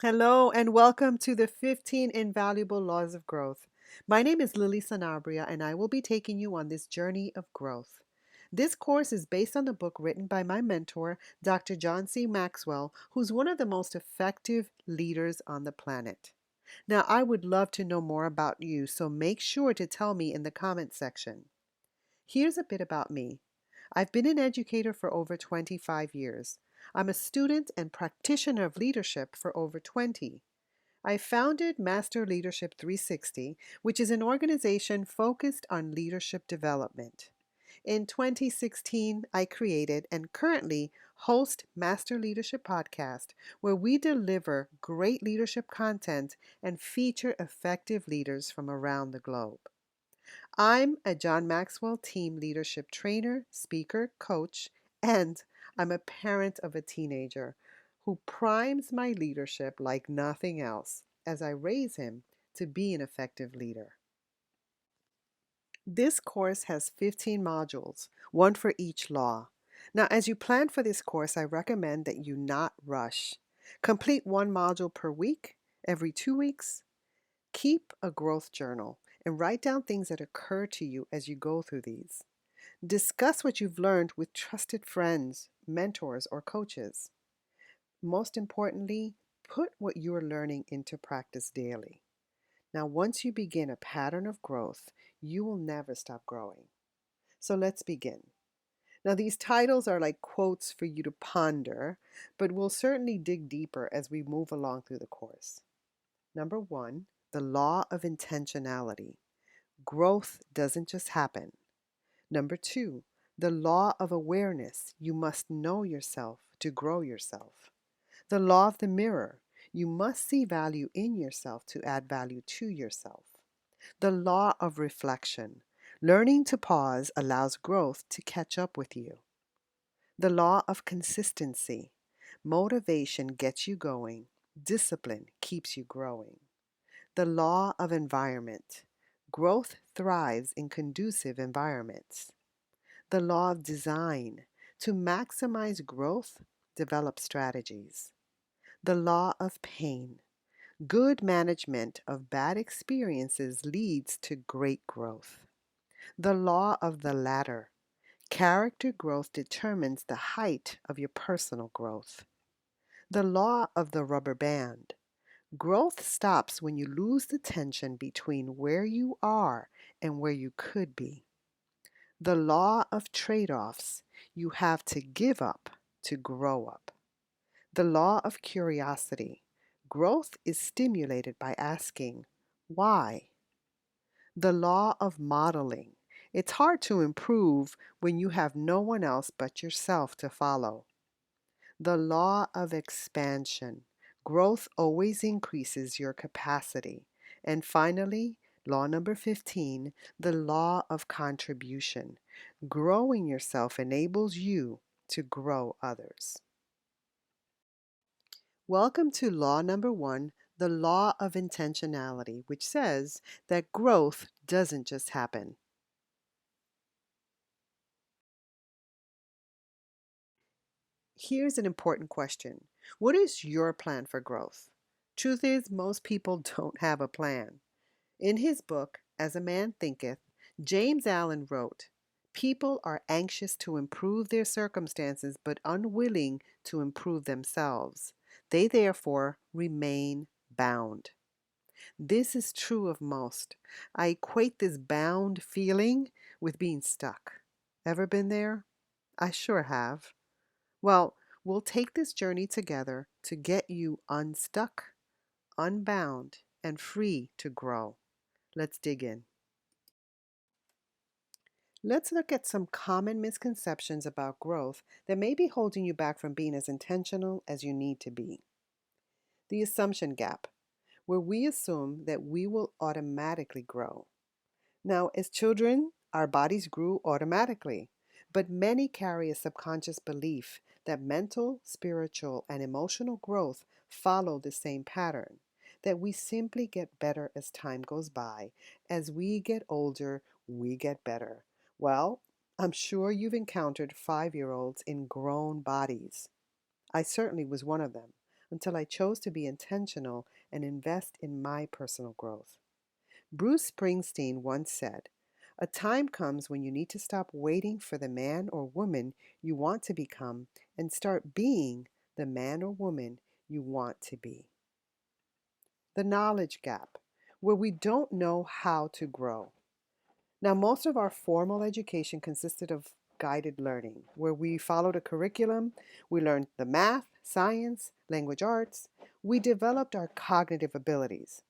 Hello, and welcome to the 15 Invaluable Laws of Growth. My name is Lily Sanabria, and I will be taking you on this journey of growth. This course is based on a book written by my mentor, Dr. John C. Maxwell, who's one of the most effective leaders on the planet. Now, I would love to know more about you, so make sure to tell me in the comment section. Here's a bit about me. I've been an educator for over 25 years. I'm a student and practitioner of leadership for over 20. I founded Master Leadership 360, which is an organization focused on leadership development. In 2016, I created and currently host Master Leadership Podcast, where we deliver great leadership content and feature effective leaders from around the globe. I'm a John Maxwell team leadership trainer, speaker, coach, and I'm a parent of a teenager who primes my leadership like nothing else as I raise him to be an effective leader. This course has 15 modules, one for each law. Now, as you plan for this course, I recommend that you not rush. Complete one module per week, every 2 weeks. Keep a growth journal and write down things that occur to you as you go through these. Discuss what you've learned with trusted friends, mentors, or coaches. Most importantly, put what you are learning into practice daily. Now, once you begin a pattern of growth, you will never stop growing. So let's begin. Now, these titles are like quotes for you to ponder, but we'll certainly dig deeper as we move along through the course. Number one, the law of intentionality. Growth doesn't just happen. Number two, the law of awareness. You must know yourself to grow yourself. The law of the mirror. You must see value in yourself to add value to yourself. The law of reflection. Learning to pause allows growth to catch up with you. The law of consistency. Motivation gets you going. Discipline keeps you growing. The law of environment. Growth thrives in conducive environments. The law of design. To maximize growth, develop strategies. The law of pain. Good management of bad experiences leads to great growth. The law of the ladder. Character growth determines the height of your personal growth. The law of the rubber band. Growth stops when you lose the tension between where you are and where you could be. The law of trade-offs. You have to give up to grow up. The law of curiosity. Growth is stimulated by asking, why? The law of modeling. It's hard to improve when you have no one else but yourself to follow. The law of expansion. Growth always increases your capacity. And finally, law number 15, the law of contribution. Growing yourself enables you to grow others. Welcome to law number one, the law of intentionality, which says that growth doesn't just happen. Here's an important question. What is your plan for growth? Truth is, most people don't have a plan. In his book, As a Man Thinketh, James Allen wrote, people are anxious to improve their circumstances but unwilling to improve themselves. They therefore remain bound. This is true of most. I equate this bound feeling with being stuck. Ever been there? I sure have. Well, we'll take this journey together to get you unstuck, unbound, and free to grow. Let's dig in. Let's look at some common misconceptions about growth that may be holding you back from being as intentional as you need to be. The assumption gap, where we assume that we will automatically grow. Now, as children, our bodies grew automatically, but many carry a subconscious belief that mental, spiritual, and emotional growth follow the same pattern, that we simply get better as time goes by. As we get older, we get better. Well, I'm sure you've encountered 5-year-olds in grown bodies. I certainly was one of them. until I chose to be intentional and invest in my personal growth. Bruce Springsteen once said, "A time comes when you need to stop waiting for the man or woman you want to become and start being the man or woman you want to be." The knowledge gap, where we don't know how to grow. Now, most of our formal education consisted of guided learning, where we followed a curriculum, we learned the math, science, language arts, we developed our cognitive abilities.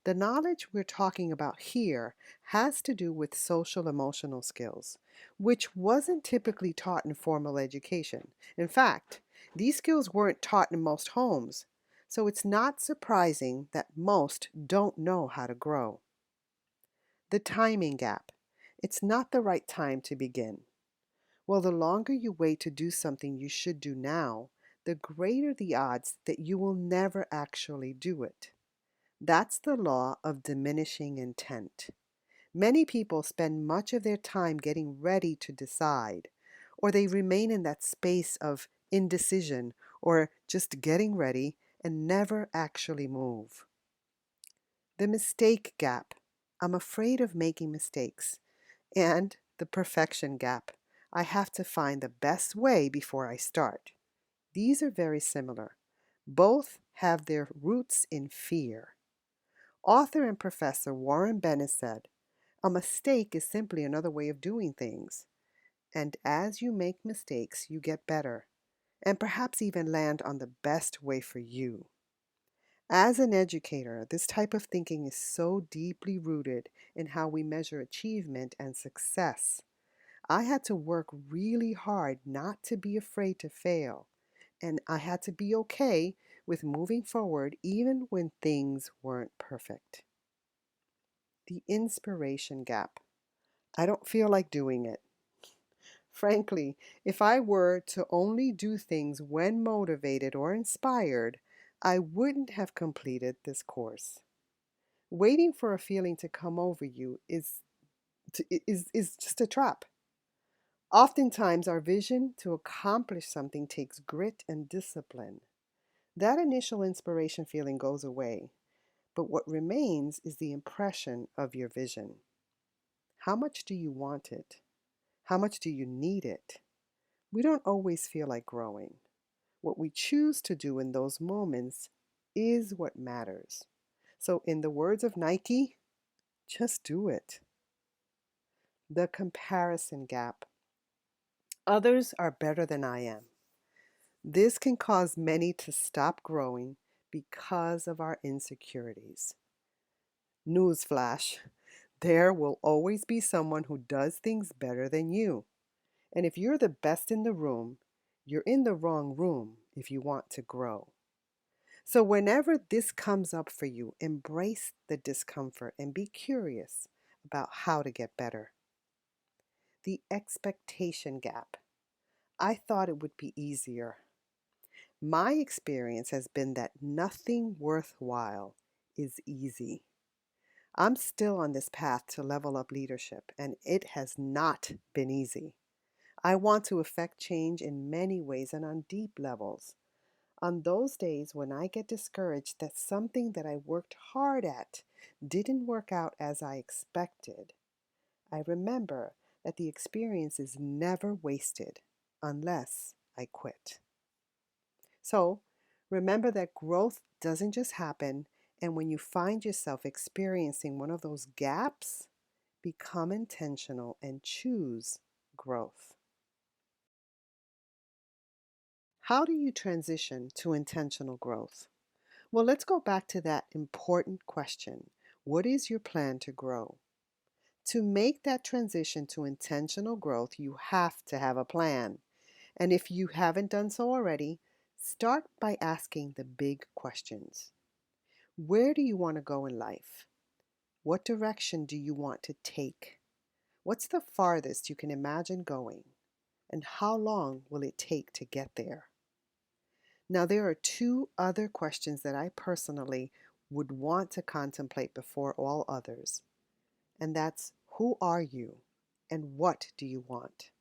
The knowledge we're talking about here has to do with social emotional skills, which wasn't typically taught in formal education. In fact, these skills weren't taught in most homes, so it's not surprising that most don't know how to grow. The timing gap. It's not the right time to begin. Well, the longer you wait to do something you should do now, the greater the odds that you will never actually do it. That's the law of diminishing intent. Many people spend much of their time getting ready to decide, or they remain in that space of indecision or just getting ready and never actually move. The mistake gap. I'm afraid of making mistakes. And the perfection gap. I have to find the best way before I start. These are very similar. Both have their roots in fear. Author and professor Warren Bennett said, "A mistake is simply another way of doing things. And as you make mistakes, you get better, and perhaps even land on the best way for you." As an educator, this type of thinking is so deeply rooted in how we measure achievement and success. I had to work really hard not to be afraid to fail, and I had to be okay with moving forward even when things weren't perfect. The inspiration gap. I don't feel like doing it. Frankly, if I were to only do things when motivated or inspired, I wouldn't have completed this course. Waiting for a feeling to come over you is just a trap. Oftentimes, our vision to accomplish something takes grit and discipline. That initial inspiration feeling goes away, but what remains is the impression of your vision. How much do you want it? How much do you need it? We don't always feel like growing. What we choose to do in those moments is what matters. So, in the words of Nike, just do it. The comparison gap. Others are better than I am. This can cause many to stop growing because of our insecurities. Newsflash, there will always be someone who does things better than you. And if you're the best in the room, you're in the wrong room if you want to grow. So, whenever this comes up for you, embrace the discomfort and be curious about how to get better. The expectation gap. I thought it would be easier. My experience has been that nothing worthwhile is easy. I'm still on this path to level up leadership, and it has not been easy. I want to affect change in many ways and on deep levels. On those days when I get discouraged that something that I worked hard at didn't work out as I expected, I remember that the experience is never wasted unless I quit. So remember that growth doesn't just happen, and when you find yourself experiencing one of those gaps, become intentional and choose growth. How do you transition to intentional growth? Well, let's go back to that important question. What is your plan to grow? To make that transition to intentional growth, you have to have a plan. And if you haven't done so already, start by asking the big questions. Where do you want to go in life? What direction do you want to take? What's the farthest you can imagine going? And how long will it take to get there? Now, there are two other questions that I personally would want to contemplate before all others, and that's, who are you and what do you want?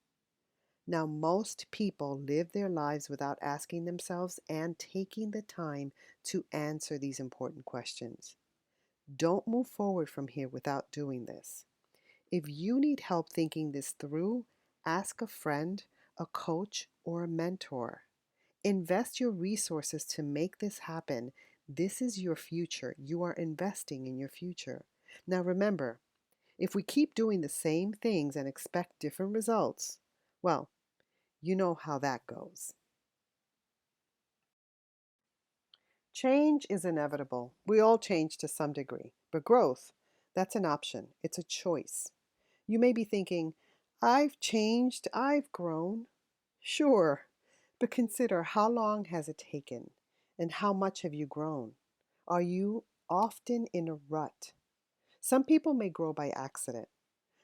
Now, most people live their lives without asking themselves and taking the time to answer these important questions. Don't move forward from here without doing this. If you need help thinking this through, ask a friend, a coach, or a mentor. Invest your resources to make this happen. This is your future. You are investing in your future. Now remember, if we keep doing the same things and expect different results, well, you know how that goes. Change is inevitable. We all change to some degree. But growth, that's an option. It's a choice. You may be thinking, I've changed, I've grown. Sure, but consider how long has it taken and how much have you grown? Are you often in a rut? Some people may grow by accident.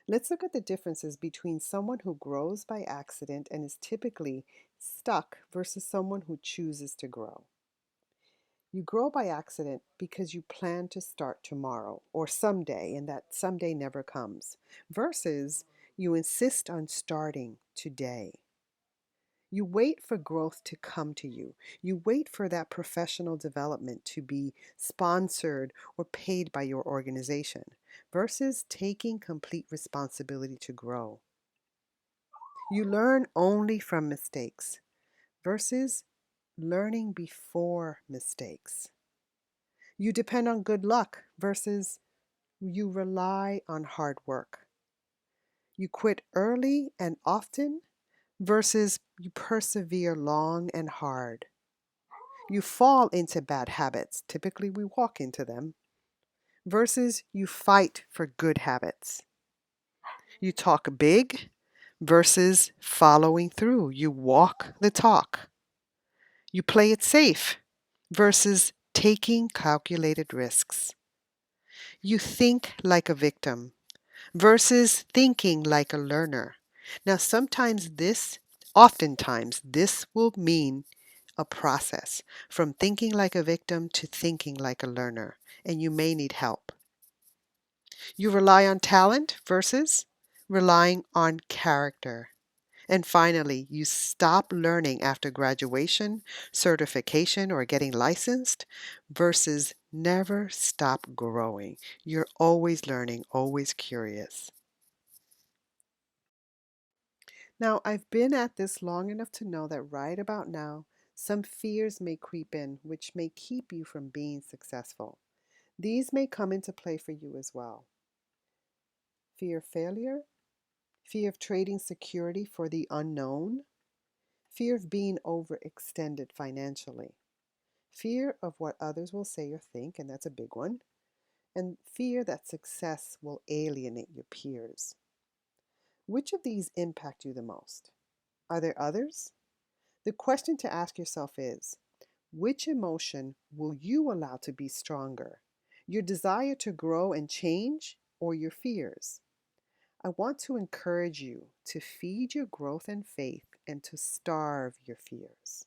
Let's look at the differences between someone who grows by accident and is typically stuck versus someone who chooses to grow. You grow by accident because you plan to start tomorrow or someday, and that someday never comes, versus you insist on starting today. You wait for growth to come to you. You wait for that professional development to be sponsored or paid by your organization versus taking complete responsibility to grow. You learn only from mistakes versus learning before mistakes. You depend on good luck versus you rely on hard work. You quit early and often versus you persevere long and hard. You fall into bad habits, typically we walk into them, versus you fight for good habits. You talk big versus following through. You walk the talk. You play it safe versus taking calculated risks. You think like a victim versus thinking like a learner. Now, oftentimes, this will mean a process from thinking like a victim to thinking like a learner, and you may need help. You rely on talent versus relying on character. And finally, you stop learning after graduation, certification, or getting licensed versus never stop growing. You're always learning, always curious. Now, I've been at this long enough to know that right about now, some fears may creep in, which may keep you from being successful. These may come into play for you as well. Fear of failure, fear of trading security for the unknown, fear of being overextended financially, fear of what others will say or think, and that's a big one, and fear that success will alienate your peers. Which of these impact you the most? Are there others? The question to ask yourself is, which emotion will you allow to be stronger? Your desire to grow and change or your fears? I want to encourage you to feed your growth and faith and to starve your fears.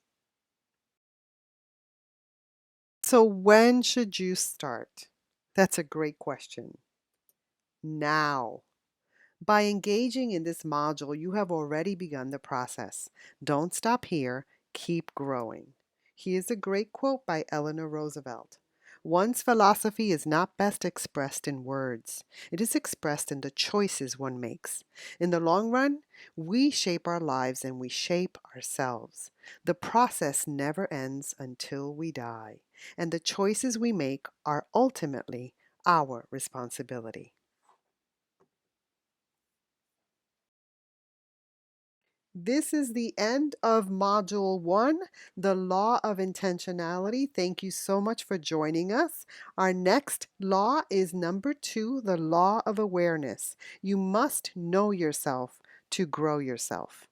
So, when should you start? That's a great question. Now. By engaging in this module, you have already begun the process. Don't stop here, keep growing. Here's a great quote by Eleanor Roosevelt. One's philosophy is not best expressed in words. It is expressed in the choices one makes. In the long run, we shape our lives and we shape ourselves. The process never ends until we die, and the choices we make are ultimately our responsibility. This is the end of Module 1, the Law of Intentionality. Thank you so much for joining us. Our next law is number 2, the Law of Awareness. You must know yourself to grow yourself.